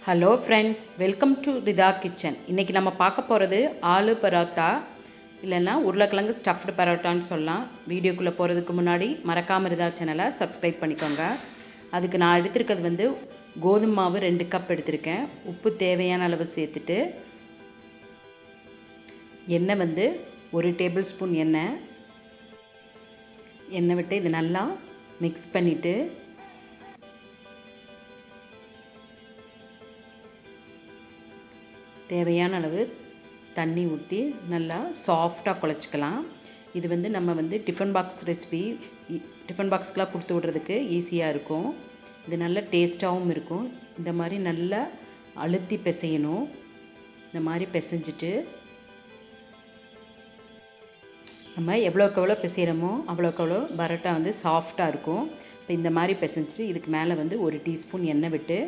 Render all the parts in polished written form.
Hello friends, welcome to Rida kitchen. இன்றைக்கி நம்ம பார்க்க போகிறது ஆலு பரோட்டா இல்லைன்னா உருளைக்கிழங்கு ஸ்டஃப்டு பரோட்டான்னு சொல்லலாம். வீடியோக்குள்ளே போகிறதுக்கு முன்னாடி மறக்காமல் ரிதா சேனலை சப்ஸ்கிரைப் பண்ணிக்கோங்க. அதுக்கு நான் எடுத்திருக்கிறது கோதுமை மாவு 2 கப் எடுத்திருக்கேன். உப்பு தேவையான அளவு சேர்த்துட்டு எண்ணெய் 1 டேபிள் ஸ்பூன் எண்ணெய் விட்டு இது நல்லா மிக்ஸ் பண்ணிவிட்டு தேவையான அளவு தண்ணி ஊற்றி நல்லா சாஃப்டாக குழச்சிக்கலாம். இது நம்ம டிஃபன் பாக்ஸ் ரெசிபி, டிஃபன் பாக்ஸ்க்கெலாம் கொடுத்து விட்றதுக்கு ஈஸியாக இருக்கும். இது நல்ல டேஸ்ட்டாகவும் இருக்கும். இந்த மாதிரி நல்லா அழுத்தி பிசையணும். இந்த மாதிரி பிசைஞ்சிட்டு நம்ம எவ்வளோக்கு எவ்வளோ பிசைகிறோமோ அவ்வளோக்கு எவ்வளோ பரோட்டா சாஃப்டாக இருக்கும். இப்போ இந்த மாதிரி பிசைஞ்சிட்டு இதுக்கு மேலே 1 டீஸ்பூன் எண்ணெய் விட்டு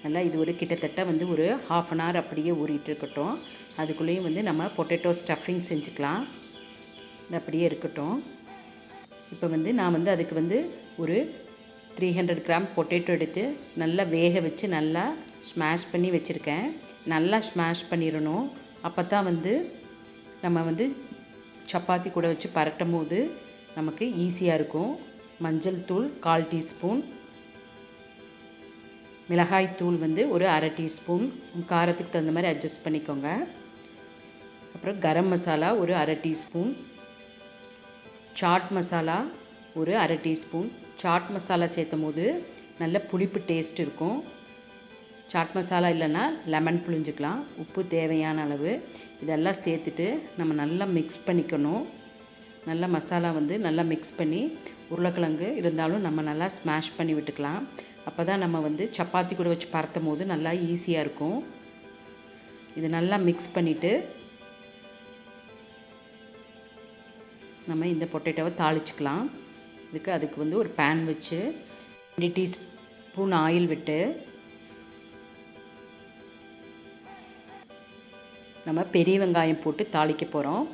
நல்லா இது ஒரு கிட்டத்தட்ட ஒரு ½ அன் ஹவர் அப்படியே ஊறிட்டு இருக்கட்டும். அதுக்குள்ளேயும் நம்ம பொட்டேட்டோ ஸ்டஃபிங் செஞ்சுக்கலாம். இது அப்படியே இருக்கட்டும். இப்போ நான் அதுக்கு ஒரு 300 கிராம் பொட்டேட்டோ எடுத்து நல்லா வேக வச்சு நல்லா ஸ்மாஷ் பண்ணி வச்சுருக்கேன். நல்லா ஸ்மாஷ் பண்ணிடணும். அப்போ தான் நம்ம சப்பாத்தி கூட வச்சு பரட்டும் போது நமக்கு ஈஸியாக இருக்கும். மஞ்சள் தூள் 1/4 டீஸ்பூன், மிளகாய் தூள் ஒரு ½ டீஸ்பூன், காரத்துக்கு தகுந்த மாதிரி அட்ஜஸ்ட் பண்ணிக்கோங்க. அப்புறம் கரம் மசாலா ஒரு ½ டீஸ்பூன், சாட் மசாலா ஒரு ½ டீஸ்பூன். சாட் மசாலா சேர்த்தும் போது நல்ல புளிப்பு டேஸ்ட் இருக்கும். சாட் மசாலா இல்லைன்னா லெமன் புளிஞ்சிக்கலாம். உப்பு தேவையான அளவு இதெல்லாம் சேர்த்துட்டு நம்ம நல்லா மிக்ஸ் பண்ணிக்கணும். நல்லா மசாலா நல்லா மிக்ஸ் பண்ணி உருளைக்கிழங்கு இருந்தாலும் நம்ம நல்லா ஸ்மாஷ் பண்ணி விட்டுக்கலாம். அப்போ தான் நம்ம சப்பாத்தி கூட வச்சு பரத்தும் போது நல்லா ஈஸியாக இருக்கும். இது நல்லா மிக்ஸ் பண்ணிவிட்டு நம்ம இந்த பொட்டேட்டோவை தாளிச்சிக்கலாம். அதுக்கு ஒரு பேன் வச்சு 2 டீஸ்பூன் ஆயில் விட்டு நம்ம பெரிய வெங்காயம் போட்டு தாளிக்க போகிறோம்.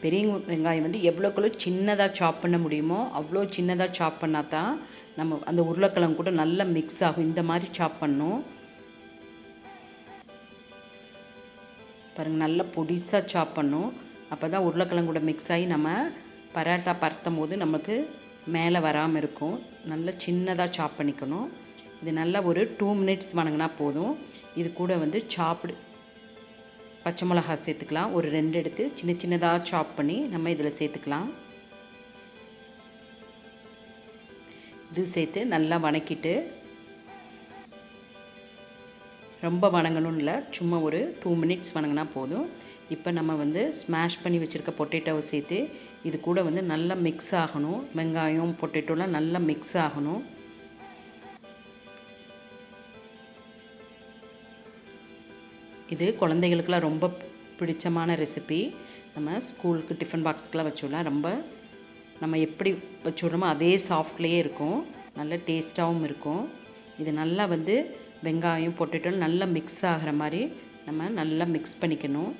பெரிய வெங்காயம் எவ்வளோக்குள்ள சின்னதாக சாப் பண்ண முடியுமோ அவ்வளோ சின்னதாக சாப் பண்ணால் தான் நம்ம அந்த உருளைக்கிழங்கு கூட நல்லா மிக்ஸ் ஆகும். இந்த மாதிரி சாப் பண்ணணும். பாருங்கள், நல்லா பொடிசாக சாப் பண்ணணும். அப்போ தான் உருளைக்கிழங்கு கூட மிக்ஸ் ஆகி நம்ம பரோட்டா பரத்தும் போது நமக்கு மேலே வராமல் இருக்கும். நல்லா சின்னதாக சாப் பண்ணிக்கணும். இது நல்லா ஒரு 2 மினிட்ஸ் வணங்கினா போதும். இது கூட சாப்பிடு பச்சை மிளகாய் சேர்த்துக்கலாம். ஒரு 2 எடுத்து சின்ன சின்னதாக சாப் பண்ணி நம்ம இதில் சேர்த்துக்கலாம். இது சேர்த்து நல்லா வணக்கிட்டு, ரொம்ப வணங்கணும்னு இல்லை, சும்மா ஒரு 2 மினிட்ஸ் வணங்கினா போதும். இப்போ நம்ம ஸ்மாஷ் பண்ணி வச்சுருக்க பொட்டேட்டோவை சேர்த்து இது கூட நல்லா மிக்ஸ் ஆகணும். வெங்காயம் பொட்டேட்டோலாம் நல்லா மிக்ஸ் ஆகணும். இது குழந்தைகளுக்கெல்லாம் ரொம்ப பிடிச்சமான ரெசிபி. நம்ம ஸ்கூலுக்கு டிஃபன் பாக்ஸ்க்கெலாம் வச்சுடலாம். ரொம்ப நம்ம எப்படி வச்சுடுறோமோ அதே சாஃப்ட்லேயே இருக்கும். நல்ல டேஸ்ட்டாகவும் இருக்கும். இது நல்லா வெங்காயம் பொட்டேட்டோ நல்லா மிக்ஸ் ஆகிற மாதிரி நம்ம நல்லா மிக்ஸ் பண்ணிக்கணும்.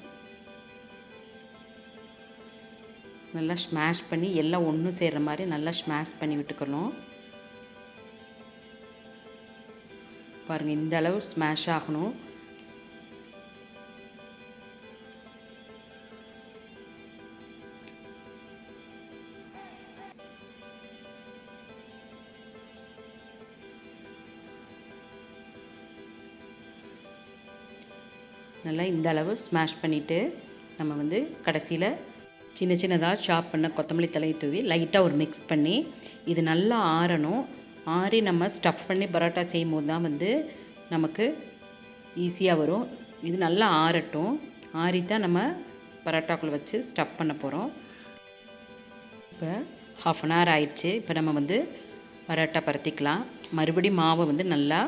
நல்லா ஸ்மாஷ் பண்ணி எல்லாம் ஒன்று சேர்கிற மாதிரி நல்லா ஸ்மாஷ் பண்ணி விட்டுக்கணும். பாருங்கள், இந்த அளவு ஸ்மாஷ் ஆகணும். நல்லா இந்த அளவு ஸ்மாஷ் பண்ணிவிட்டு நம்ம கடைசியில் சின்ன சின்னதாக சாப் பண்ண கொத்தமல்லி தழையை தூவி லைட்டாக ஒரு மிக்ஸ் பண்ணி இது நல்லா ஆறணும். ஆறி நம்ம ஸ்டஃப் பண்ணி பரோட்டா செய்யும் போது தான் நமக்கு ஈஸியாக வரும். இது நல்லா ஆறட்டும். ஆறி தான் நம்ம பரோட்டாக்குள்ளே வச்சு ஸ்டஃப் பண்ண போகிறோம். இப்போ ½ அன் ஹவர் ஆயிடுச்சு. இப்போ நம்ம பரோட்டா பரத்திக்கலாம். மறுபடியும் மாவை நல்லா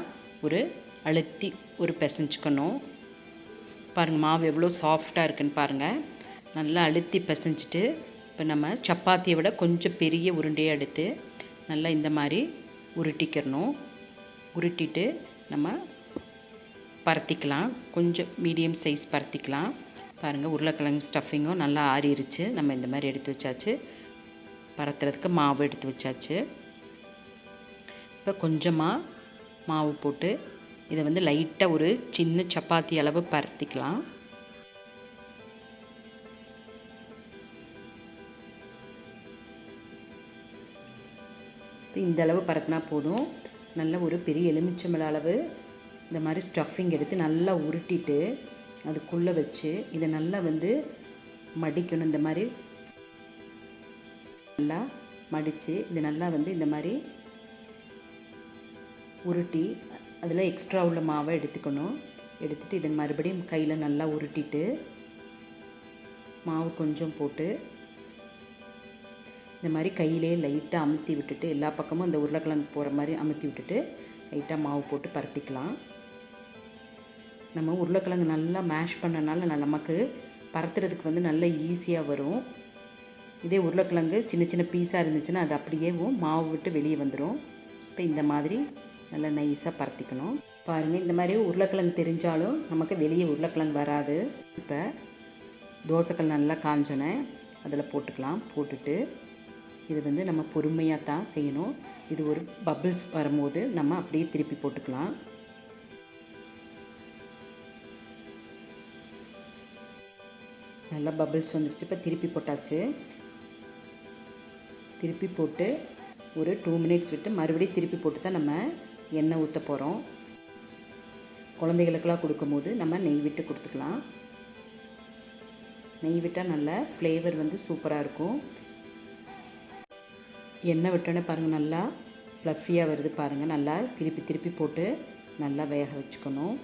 ஒரு அழுத்தி ஒரு பிசைஞ்சுக்கணும். பாருங்கள், மாவு எவ்வளோ சாஃப்டாக இருக்குன்னு பாருங்கள். நல்லா அழுத்தி பிசைஞ்சிட்டு இப்போ நம்ம சப்பாத்தியை விட கொஞ்சம் பெரிய உருண்டையை எடுத்து நல்லா இந்த மாதிரி உருட்டிக்கிறணும். உருட்டிட்டு நம்ம பரத்திக்கலாம். கொஞ்சம் மீடியம் சைஸ் பரத்திக்கலாம். பாருங்கள், உருளைக்கிழங்கு ஸ்டஃபிங்கும் நல்லா ஆறிடுச்சு. நம்ம இந்த மாதிரி எடுத்து வச்சாச்சு. பரத்துறதுக்கு மாவு எடுத்து வச்சாச்சு. இப்போ கொஞ்சமாக மாவு போட்டு இதை வந்து லைட்டாக ஒரு சின்ன சப்பாத்தி அளவு பரத்திக்கலாம். இந்த அளவு பரத்தினா போதும். நல்ல ஒரு பெரிய எலுமிச்சம்பழ அளவு இந்த மாதிரி ஸ்டஃபிங் எடுத்து நல்லா உருட்டிட்டு அதுக்குள்ளே வச்சு இதை நல்லா வந்து மடிக்கணும். இந்த மாதிரி நல்லா மடித்து இது நல்லா வந்து இந்த மாதிரி உருட்டி அதில் எக்ஸ்ட்ரா உள்ள மாவை எடுத்துக்கணும். எடுத்துகிட்டு இதை மறுபடியும் கையில் நல்லா உருட்டிட்டு மாவு கொஞ்சம் போட்டு இந்த மாதிரி கையிலே லைட்டாக அமுத்தி விட்டுட்டு எல்லா பக்கமும் இந்த உருளைக்கிழங்கு போகிற மாதிரி அமுத்தி விட்டுட்டு லைட்டாக மாவு போட்டு பரத்திக்கலாம். நம்ம உருளைக்கிழங்கு நல்லா மேஷ் பண்ணனால நமக்கு பரத்துறதுக்கு வந்து நல்ல ஈஸியாக வரும். இதே உருளைக்கிழங்கு சின்ன சின்ன பீஸாக இருந்துச்சுன்னா அது அப்படியே மாவு விட்டு வெளியே வந்துடும். இப்போ இந்த மாதிரி நல்லா நைஸாக பரத்திக்கணும். பாருங்கள், இந்த மாதிரி உருளைக்கிழங்கு தெரிஞ்சாலும் நமக்கு வெளியே உருளைக்கிழங்கு வராது. இப்போ தோசைக்கல் நல்லா காஞ்சோன்னே அதில் போட்டுக்கலாம். போட்டுட்டு இது வந்து நம்ம பொறுமையாக தான் செய்யணும். இது ஒரு பபிள்ஸ் வரும்போது நம்ம அப்படியே திருப்பி போட்டுக்கலாம். நல்லா பபிள்ஸ் வந்துடுச்சு. இப்போ திருப்பி போட்டாச்சு. திருப்பி போட்டு ஒரு 2 மினிட்ஸ் விட்டு மறுபடியும் திருப்பி போட்டு தான் நம்ம எண்ணெய் ஊற்ற போகிறோம். குழந்தைகளுக்கெல்லாம் கொடுக்கும்போது நம்ம நெய் விட்டு கொடுத்துக்கலாம். நெய் விட்டால் நல்ல ஃப்ளேவர் வந்து சூப்பராக இருக்கும். எண்ணெய் விட்டோன்னே பாருங்கள் நல்லா ஃப்ளஃபியாக வருது பாருங்கள். நல்லா திருப்பி திருப்பி போட்டு நல்லா வேக வச்சுக்கணும்.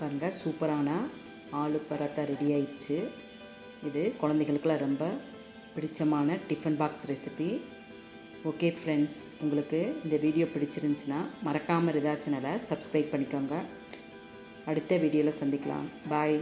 பாருங்கள், சூப்பரான ஆலு பராத்தா ரெடி ஆயிடுச்சு. இது குழந்தைகளுக்கெல்லாம் ரொம்ப பிடிச்சமான tiffin box recipe. Okay friends, உங்களுக்கு இந்த வீடியோ பிடிச்சிருந்துச்சுன்னா மறக்காமல் ரிதா சேனலை சப்ஸ்கிரைப் பண்ணிக்கோங்க. அடுத்த வீடியோவில் சந்திக்கலாம். பாய்.